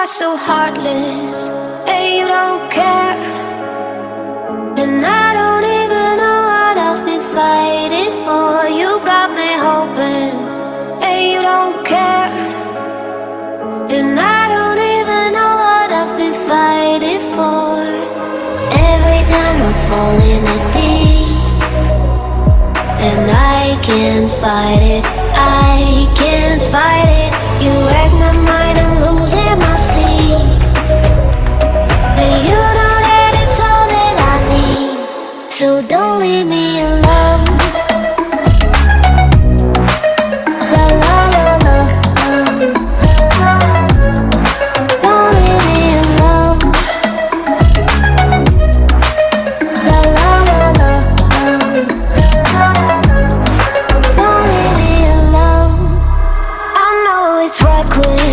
are so heartless, and you don't care. And I don't even know what I've been fighting for. You got me hoping, and you don't care. And I don't even know what I've been fighting for. Every time I fall in the deep, and I can't fight it, I can't fight it. You wreck my mind, I'm losing my sleep. And you know that it's all that I need, so don't leave me alone. La la la la la. Don't leave me alone. La la la la la. Don't leave me alone. I know it's reckless.